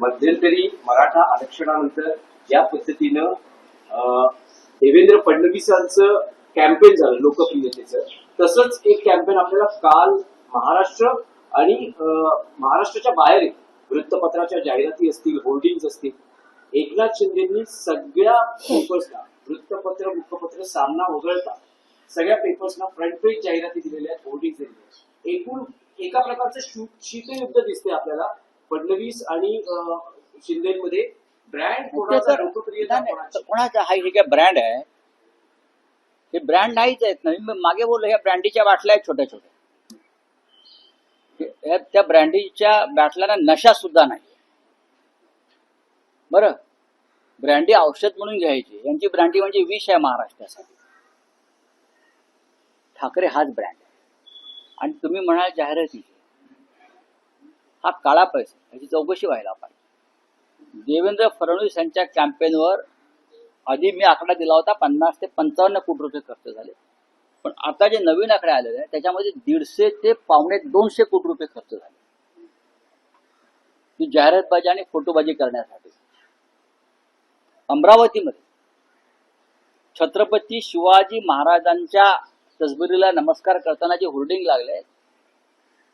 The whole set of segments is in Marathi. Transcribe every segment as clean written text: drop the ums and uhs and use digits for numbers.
मध्यंतरी मराठा आरक्षणानंतर या पद्धतीनं देवेंद्र फडणवीसांचं कॅम्पेन झालं लोकप्रियतेचं, तसंच एक कॅम्पेन आपल्याला काल महाराष्ट्र आणि महाराष्ट्राच्या बाहेर वृत्तपत्राच्या जाहिराती असतील, होर्डिंग्स असतील, एकनाथ शिंदेंनी सगळ्या पेपर्सना, वृत्तपत्र मुखपत्र सामना वगळता सगळ्या पेपर्सना फ्रंट पेज जाहिराती दिलेल्या आहेत, होर्डिंग्स दिलेल्या आहेत. एकूण एका प्रकारचं शीतयुद्ध दिसते आपल्याला फडणवीस आणि शिंदेमध्ये. ब्रँड कोणाचा, लोकप्रियता कोणाचा? हा हे काय ब्रँड आहे? हे ब्रँड नाहीच आहेत ना. मी मागे बोललो, ह्या ब्रँडीच्या बाटल्या आहेत छोट्या छोट्या. त्या ब्रँडीच्या बाटल्यांना नशा सुद्धा नाही. बरं, ब्रँडी औषध म्हणून घ्यायची, यांची ब्रँडी म्हणजे विष आहे महाराष्ट्रासाठी. ठाकरे हाच ब्रँड आहे. आणि तुम्ही म्हणाल जाहिराती, हा काळा पैसा, याची चौकशी व्हायला पाहिजे. देवेंद्र फडणवीस यांच्या कॅम्पेनवर आधी मी आकडा दिला होता 50 ते 55 कोटी रुपये खर्च झाले, पण आता जे नवीन आकडे आलेले आहेत त्याच्यामध्ये 150 ते 150 कोटी रुपये खर्च झाले ही जाहिरातबाजी आणि फोटोबाजी करण्यासाठी. अमरावतीमध्ये छत्रपती शिवाजी महाराजांच्या तसबिरीला नमस्कार करताना जे होर्डिंग लागले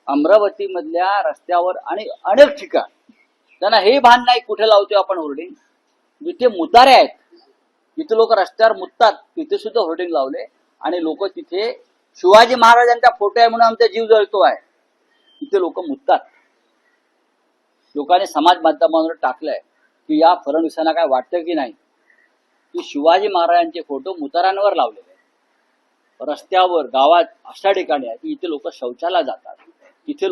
अमरावतीमधल्या रस्त्यावर आणि अनेक ठिकाणी, त्यांना हे भान नाही कुठे लावतोय आपण होर्डिंग. जिथे मुतारे आहेत, जिथे लोक रस्त्यावर मुततात, तिथे सुद्धा होर्डिंग लावले आणि लोक तिथे शिवाजी महाराजांचा फोटो आहे म्हणून आमचा जीव जळतो आहे, तिथे लोक मुततात. लोकांनी समाज माध्यमांवर टाकलंय की या फडणवीसांना काय वाटतं की नाही की शिवाजी महाराजांचे फोटो मुतारांवर लावलेले आहेत, रस्त्यावर, गावात अशा ठिकाणी आहे की इथे लोक शौचाला जातात, तिथे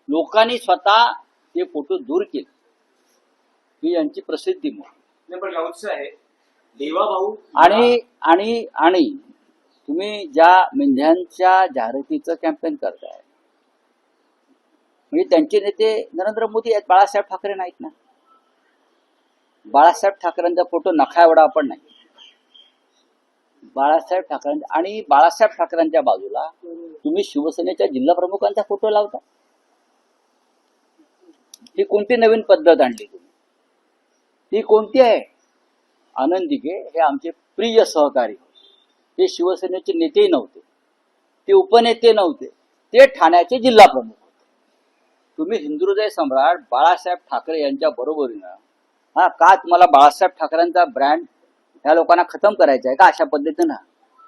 लोकांनी स्वतः ते फोटो दूर केले. ही यांची प्रसिद्धी आहे. देवाभाऊ आणि आणि आणि तुम्ही ज्या मेंढ्यांच्या जाहिरातीचं कॅम्पेन करताय, म्हणजे त्यांचे नेते नरेंद्र मोदी आहेत, बाळासाहेब ठाकरे नाहीत ना. बाळासाहेब ठाकरेंचा फोटो नखा एवढा आपण नाही. बाळासाहेब ठाकरेंचा, आणि बाळासाहेब ठाकरेंच्या बाजूला तुम्ही शिवसेनेच्या जिल्हा प्रमुखांचा फोटो लावता. ही कोणती नवीन पद्धत आणली तुम्ही? ती कोणती आहे? आनंद दिघे हे आमचे प्रिय सहकारी, ते शिवसेनेचे नेतेही नव्हते, ते उपनेते नव्हते, ते ठाण्याचे जिल्हा प्रमुख होते. तुम्ही हिंदुहृदय सम्राट बाळासाहेब ठाकरे यांच्या बरोबरीनं का तुम्हाला बाळासाहेब ठाकरेंचा ब्रँड ह्या लोकांना खतम करायचा आहे का? अशा पद्धतीनं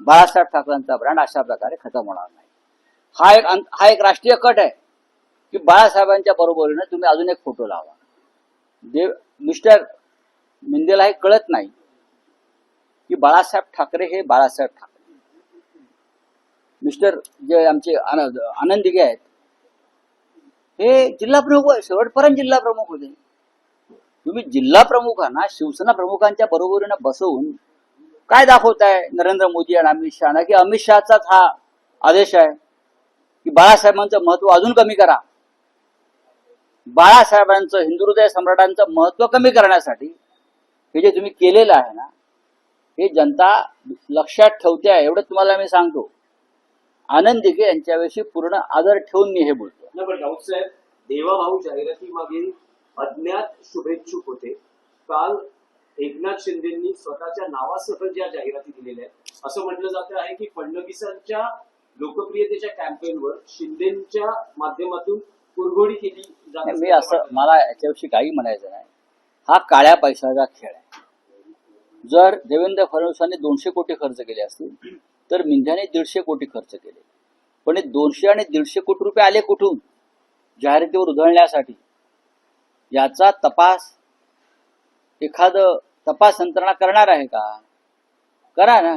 बाळासाहेब ठाकरेंचा ब्रँड अशा प्रकारे खतम होणार नाही. हा एक राष्ट्रीय कट आहे की बाळासाहेबांच्या बरोबरीनं तुम्ही अजून एक फोटो लावा. मिस्टर मिंदेला हे कळत नाही की बाळासाहेब ठाकरे हे बाळासाहेब ठाकरे. मिस्टर जे आमचे आनंद दिघे आहेत हे जिल्हा प्रमुख, शेवटपर्यंत जिल्हा प्रमुख होते. तुम्ही जिल्हा प्रमुखांना शिवसेना प्रमुखांच्या बरोबरीनं बसवून काय दाखवताय नरेंद्र मोदी आणि अमित शहाना की अमित शहाचाच हा आदेश आहे की बाळासाहेबांचं महत्व अजून कमी करा. बाळासाहेबांचं, हिंदुहृदय सम्राटांचं महत्व कमी करण्यासाठी हे जे तुम्ही केलेलं आहे ना, हे जनता लक्षात ठेवते आहे, एवढं तुम्हाला मी सांगतो. आनंद दिघे यांच्याविषयी पूर्ण आदर ठेवून मी हे बोलतो. राऊत साहेब, देवाभाऊ जाहिराती मागे अज्ञात शुभेच्छुक होते. काल एकनाथ शिंदेंनी स्वतःच्या नावासह ज्या जाहिराती दिलेल्या आहेत, असं म्हटलं जातं आहे की फडणवीसांच्या लोकप्रियतेच्या कॅम्पेनवर शिंदेच्या माध्यमातून कुरघोडी केली जाते. मी असं, मला याच्याविषयी काही म्हणायचं नाही. हा काळ्या पैशाचा खेळ आहे. जर देवेंद्र फडणवीसांनी 200 कोटी खर्च केले असतील तर मिंध्याने 150 कोटी खर्च केले, पण 200 आणि 150 कोटी रुपये आले कुठून जाहिरातीवर उधळण्यासाठी? याचा तपास एखादं तपास यंत्रणा करणार आहे का? करा ना.